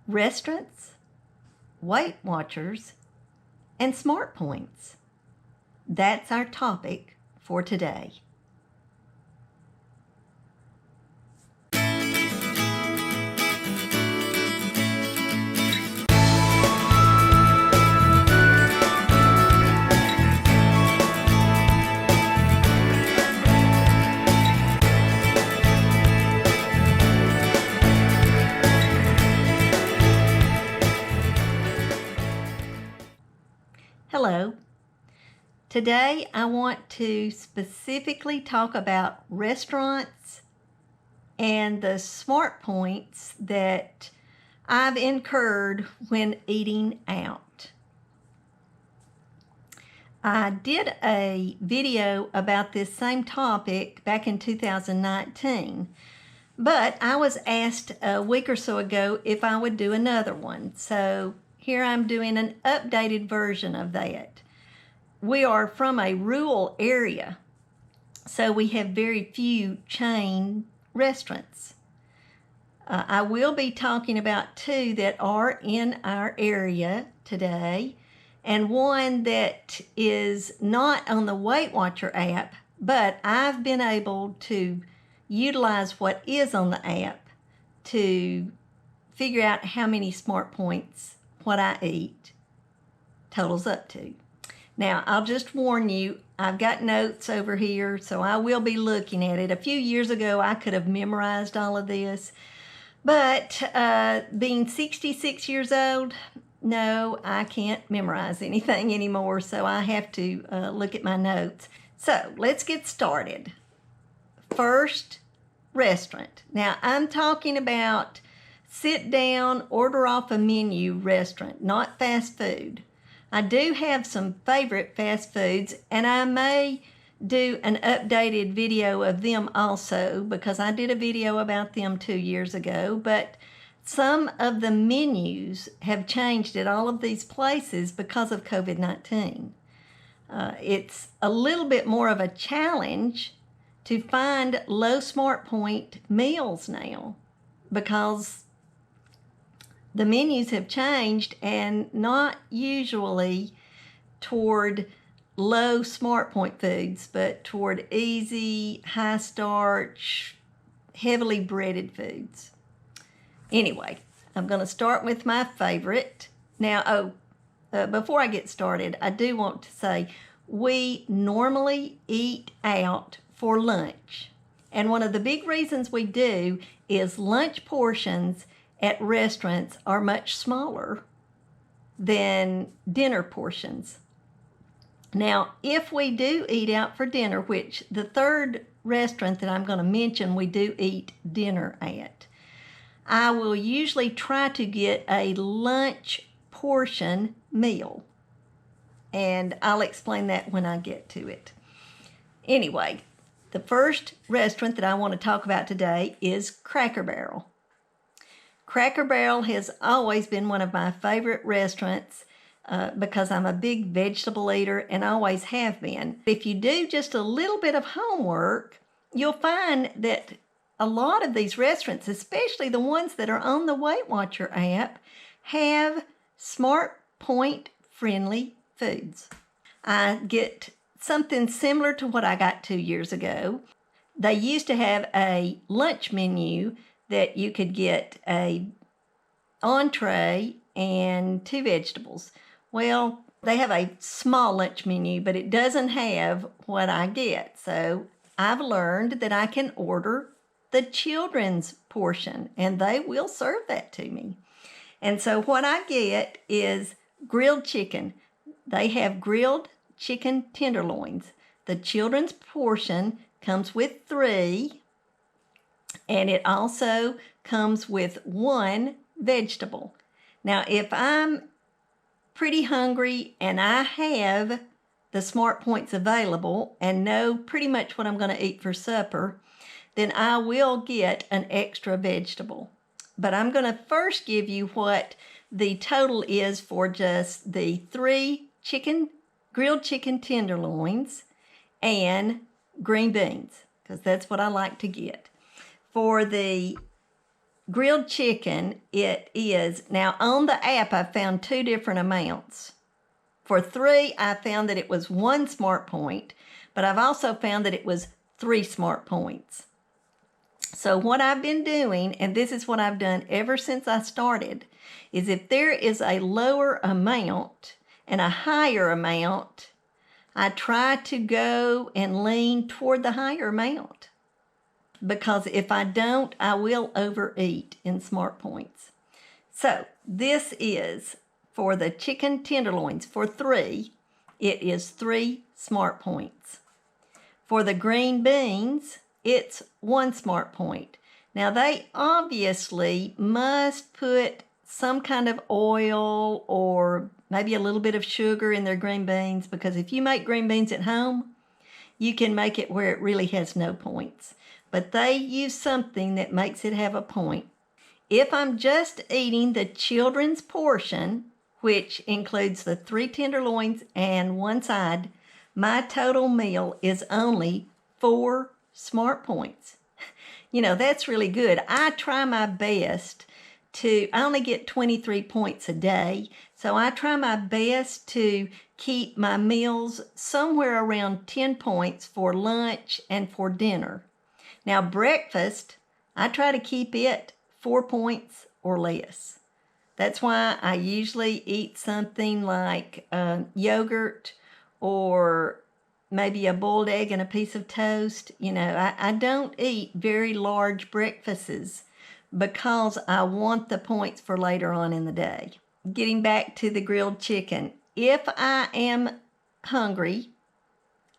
restaurants, Weight Watchers, and Smart Points. That's our topic for today. Hello. Today I want to specifically talk about restaurants and the smart points that I've incurred when eating out. I did a video about this same topic back in 2019, but I was asked a week or so ago if I would do another one. So here I'm doing an updated version of that. We are from a rural area, so we have very few chain restaurants. I will be talking about two that are in our area today, and one that is not on the Weight Watcher app, but I've been able to utilize what is on the app to figure out how many smart points what I eat totals up to. Now, I'll just warn you, I've got notes over here, so I will be looking at it. A few years ago, I could have memorized all of this, but being 66 years old, no, I can't memorize anything anymore, so I have to look at my notes. So, let's get started. First, restaurant. Now, I'm talking about sit down, order off a menu restaurant, not fast food. I do have some favorite fast foods, and I may do an updated video of them also, because I did a video about them 2 years ago, but some of the menus have changed at all of these places because of COVID-19. It's a little bit more of a challenge to find low smart point meals now, because the menus have changed, and not usually toward low smart point foods, but toward easy, high starch, heavily breaded foods. Anyway, I'm going to start with my favorite. Now, before I get started, I do want to say we normally eat out for lunch. And one of the big reasons we do is lunch portions at restaurants are much smaller than dinner portions. Now, if we do eat out for dinner, which the third restaurant that I'm going to mention we do eat dinner at, I will usually try to get a lunch portion meal. And I'll explain that when I get to it. Anyway, the first restaurant that I want to talk about today is Cracker Barrel. Cracker Barrel has always been one of my favorite restaurants because I'm a big vegetable eater and always have been. If you do just a little bit of homework, you'll find that a lot of these restaurants, especially the ones that are on the Weight Watcher app, have smart point friendly foods. I get something similar to what I got 2 years ago. They used to have a lunch menu that you could get a entree and 2 vegetables. Well, they have a small lunch menu, but it doesn't have what I get. So I've learned that I can order the children's portion, and they will serve that to me. And so what I get is grilled chicken. They have grilled chicken tenderloins. The children's portion comes with 3, and it also comes with 1 vegetable. Now, if I'm pretty hungry and I have the smart points available and know pretty much what I'm going to eat for supper, then I will get an extra vegetable. But I'm going to first give you what the total is for just the 3 grilled chicken tenderloins and green beans, because that's what I like to get. For the grilled chicken, it is, now on the app I found 2 different amounts. For 3, I found that it was 1 smart point, but I've also found that it was 3 smart points. So what I've been doing, and this is what I've done ever since I started, is if there is a lower amount and a higher amount, I try to go and lean toward the higher amount. Because if I don't, I will overeat in smart points. So this is for the chicken tenderloins. For 3, it is 3 smart points. For the green beans, it's 1 smart point. Now they obviously must put some kind of oil or maybe a little bit of sugar in their green beans, because if you make green beans at home, you can make it where it really has no points. But they use something that makes it have a point. If I'm just eating the children's portion, which includes the 3 tenderloins and 1 side, my total meal is only 4 smart points. You know, that's really good. I try my best I only get 23 points a day, so I try my best to keep my meals somewhere around 10 points for lunch and for dinner. Now, breakfast, I try to keep it 4 points or less. That's why I usually eat something like yogurt or maybe a boiled egg and a piece of toast. You know, I don't eat very large breakfasts because I want the points for later on in the day. Getting back to the grilled chicken, if I am hungry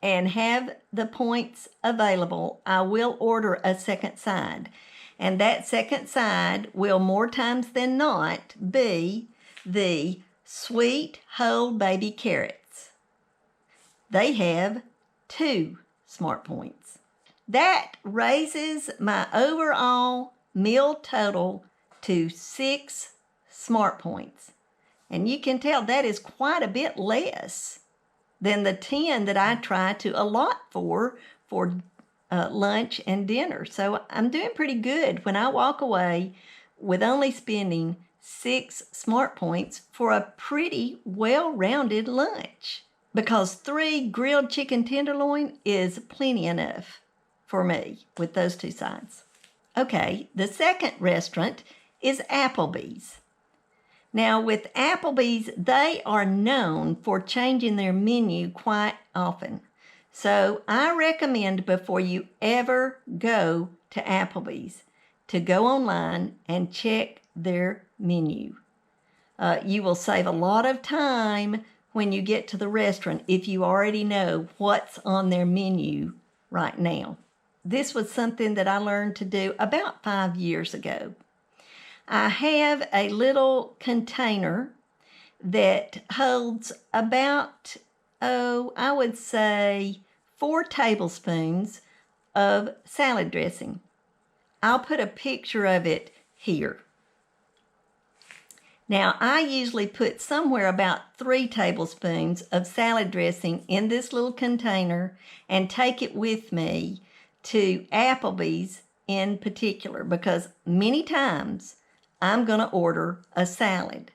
and have the points available, I will order a second side. And that second side will more times than not be the sweet whole baby carrots. They have 2 smart points. That raises my overall meal total to 6 smart points. And you can tell that is quite a bit less than the 10 that I try to allot for lunch and dinner. So I'm doing pretty good when I walk away with only spending 6 smart points for a pretty well-rounded lunch, because 3 grilled chicken tenderloin is plenty enough for me with those 2 sides. Okay, the second restaurant is Applebee's. Now with Applebee's, they are known for changing their menu quite often. So I recommend before you ever go to Applebee's to go online and check their menu. You will save a lot of time when you get to the restaurant if you already know what's on their menu right now. This was something that I learned to do about 5 years ago. I have a little container that holds about, I would say 4 tablespoons of salad dressing. I'll put a picture of it here. Now, I usually put somewhere about 3 tablespoons of salad dressing in this little container and take it with me to Applebee's in particular, because many times I'm going to order a salad.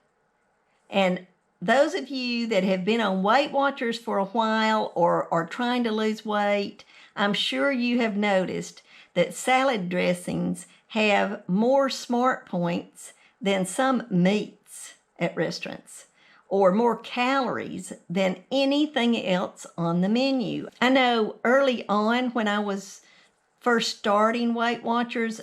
And those of you that have been on Weight Watchers for a while or are trying to lose weight, I'm sure you have noticed that salad dressings have more smart points than some meats at restaurants, or more calories than anything else on the menu. I know early on when I was first starting Weight Watchers,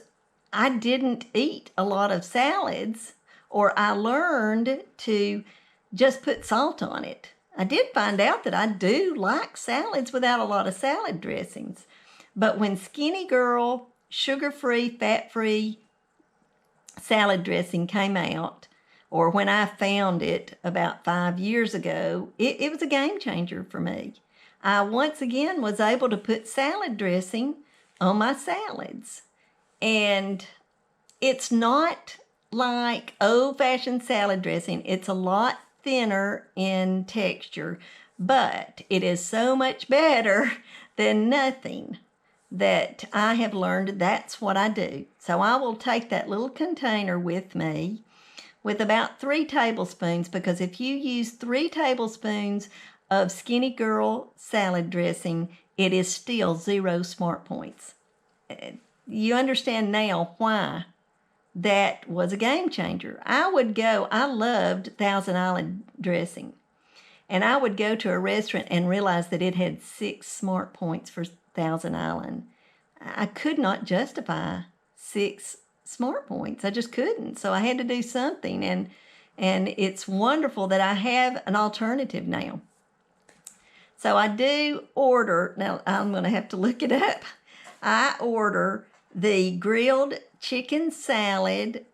I didn't eat a lot of salads, or I learned to just put salt on it. I did find out that I do like salads without a lot of salad dressings. But when Skinny Girl, sugar-free, fat-free salad dressing came out, or when I found it about 5 years ago, it was a game changer for me. I once again was able to put salad dressing on my salads. And it's not like old-fashioned salad dressing. It's a lot thinner in texture, but it is so much better than nothing. that I have learned that's what I do. So I will take that little container with me with about 3 tablespoons, because if you use 3 tablespoons of Skinny Girl salad dressing, it is still 0 smart points. You understand now why that was a game changer. I loved Thousand Island dressing, and I would go to a restaurant and realize that it had 6 smart points for Thousand Island. I could not justify 6 smart points. I just couldn't. So I had to do something, and it's wonderful that I have an alternative now. So I do order, now I'm going to have to look it up. I order the grilled chicken salad,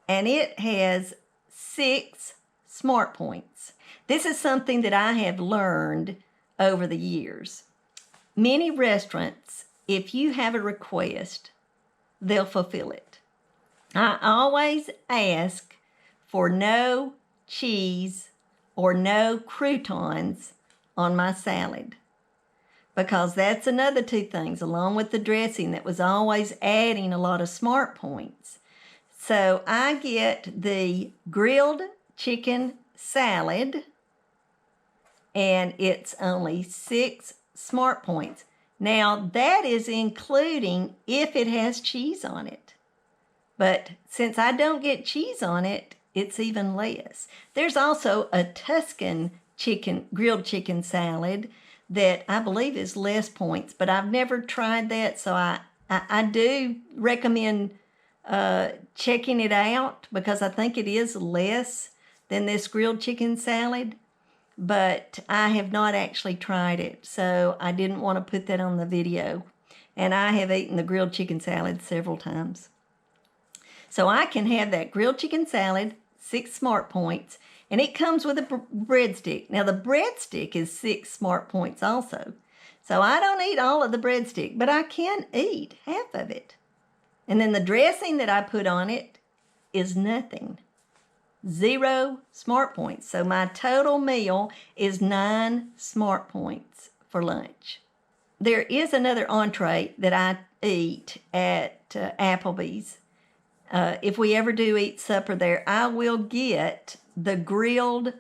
and it has 6 smart points. This is something that I have learned over the years. Many restaurants, if you have a request, they'll fulfill it. I always ask for no cheese or no croutons on my salad, because that's another 2 things, along with the dressing, that was always adding a lot of smart points. So I get the grilled chicken salad, and it's only 6 smart points. Now, that is including if it has cheese on it. But since I don't get cheese on it, it's even less. There's also a Tuscan grilled chicken salad that I believe is less points, but I've never tried that, so I do recommend checking it out, because I think it is less than this grilled chicken salad, but I have not actually tried it, so I didn't want to put that on the video. And I have eaten the grilled chicken salad several times. So I can have that grilled chicken salad, 6 smart points, and it comes with a breadstick. Now, the breadstick is 6 smart points also. So I don't eat all of the breadstick, but I can eat half of it. And then the dressing that I put on it is nothing. 0 smart points. So my total meal is 9 smart points for lunch. There is another entree that I eat at Applebee's. If we ever do eat supper there, I will get the grilled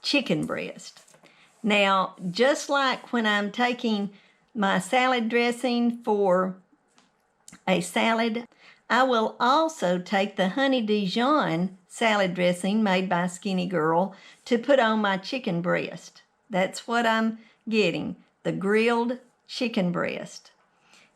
chicken breast. Now, just like when I'm taking my salad dressing for a salad, I will also take the honey Dijon salad dressing made by Skinny Girl to put on my chicken breast. That's what I'm getting, the grilled chicken breast,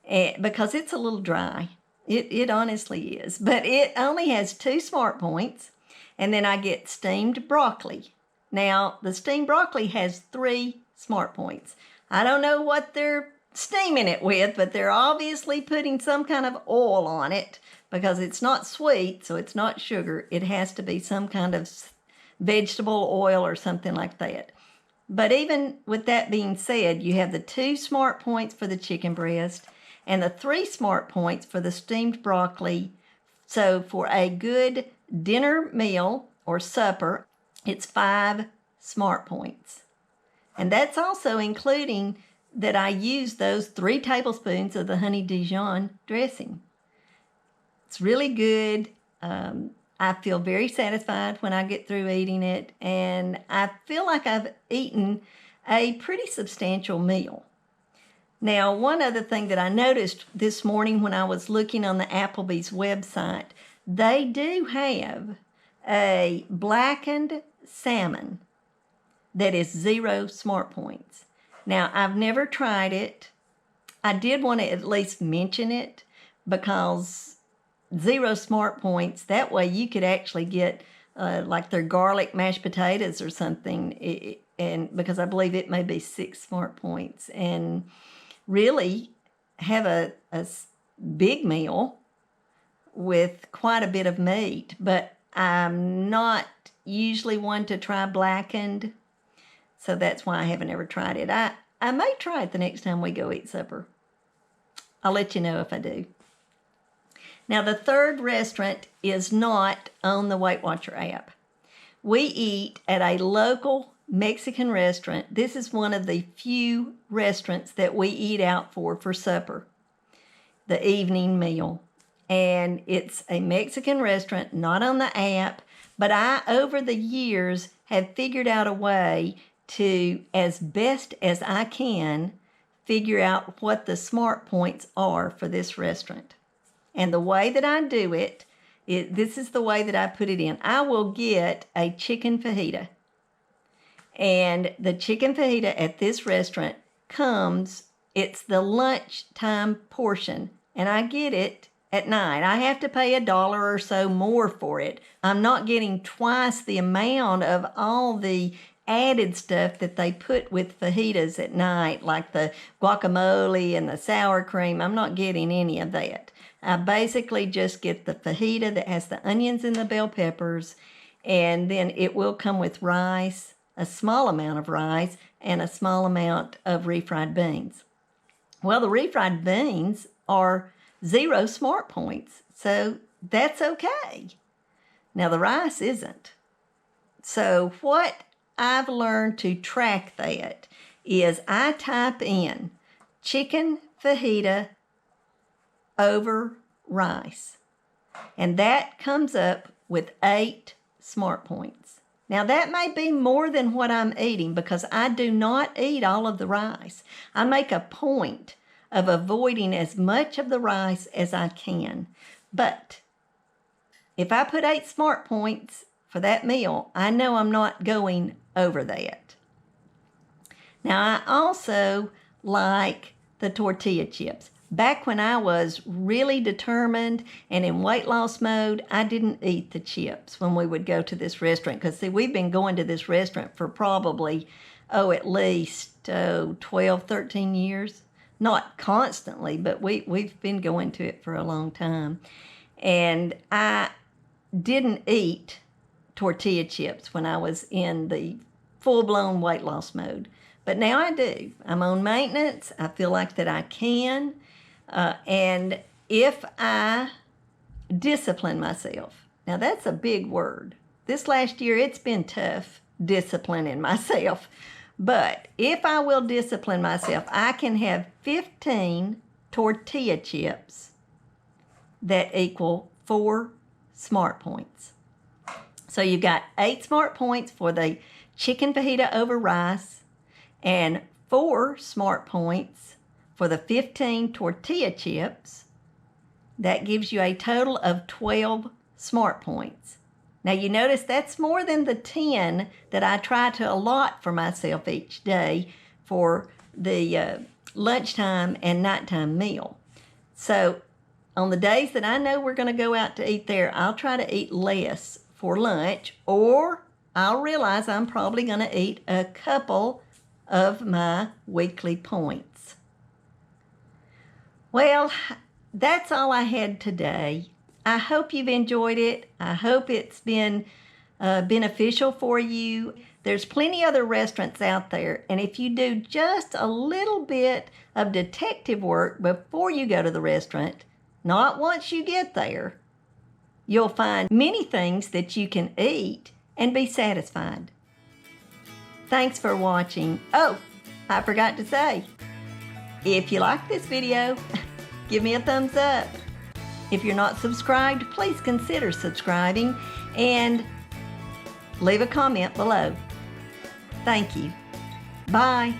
because it's a little dry. It honestly is, but it only has 2 smart points, and then I get steamed broccoli. Now, the steamed broccoli has 3 smart points. I don't know what they're steaming it with, but they're obviously putting some kind of oil on it, because it's not sweet, so it's not sugar. It has to be some kind of vegetable oil or something like that. But even with that being said, you have the 2 smart points for the chicken breast and the 3 smart points for the steamed broccoli. So for a good dinner meal or supper, it's 5 smart points. And that's also including that I use those 3 tablespoons of the honey Dijon dressing. It's really good. I feel very satisfied when I get through eating it, and I feel like I've eaten a pretty substantial meal. Now, one other thing that I noticed this morning when I was looking on the Applebee's website, they do have a blackened salmon that is 0 smart points. Now, I've never tried it. I did want to at least mention it, because 0 smart points, that way you could actually get like their garlic mashed potatoes or something, and because I believe it may be 6 smart points, and really have a big meal with quite a bit of meat. But I'm not usually one to try blackened, so that's why I haven't ever tried it. I may try it the next time we go eat supper. I'll let you know if I do. Now, the third restaurant is not on the Weight Watcher app. We eat at a local Mexican restaurant. This is one of the few restaurants that we eat out for supper. the evening meal. And it's a Mexican restaurant, not on the app, but I, over the years, have figured out a way to, as best as I can, figure out what the smart points are for this restaurant. And the way that I do it, this is the way that I put it in. I will get a chicken fajita. And the chicken fajita at this restaurant comes, it's the lunchtime portion, and I get it at night. I have to pay $1 or so more for it. I'm not getting twice the amount of all the added stuff that they put with fajitas at night, like the guacamole and the sour cream. I'm not getting any of that. I basically just get the fajita that has the onions and the bell peppers, and then it will come with rice, a small amount of rice, and a small amount of refried beans. Well, the refried beans are 0 smart points, so that's okay. Now, the rice isn't. So what I've learned to track that is I type in chicken fajita over rice, and that comes up with 8 smart points. Now, that may be more than what I'm eating because I do not eat all of the rice. I make a point of avoiding as much of the rice as I can. But if I put 8 smart points for that meal, I know I'm not going over that. Now, I also like the tortilla chips. Back when I was really determined and in weight loss mode, I didn't eat the chips when we would go to this restaurant. Because, see, we've been going to this restaurant for probably, at least 12, 13 years. Not constantly, but we've been going to it for a long time. And I didn't eat tortilla chips when I was in the full-blown weight loss mode. But now I do. I'm on maintenance. I feel like that I can. And if I discipline myself, now that's a big word. This last year, it's been tough disciplining myself. But if I will discipline myself, I can have 15 tortilla chips that equal 4 smart points. So you've got 8 smart points for the chicken fajita over rice and 4 smart points for the 15 tortilla chips. That gives you a total of 12 smart points. Now, you notice that's more than the 10 that I try to allot for myself each day for the lunchtime and nighttime meal. So on the days that I know we're going to go out to eat there, I'll try to eat less for lunch, or I'll realize I'm probably going to eat a couple of my weekly points. Well, that's all I had today. I hope you've enjoyed it. I hope it's been beneficial for you. There's plenty other restaurants out there, and if you do just a little bit of detective work before you go to the restaurant, not once you get there, you'll find many things that you can eat and be satisfied. Thanks for watching. Oh, I forgot to say, if you like this video, give me a thumbs up. If you're not subscribed, please consider subscribing and leave a comment below. Thank you. Bye.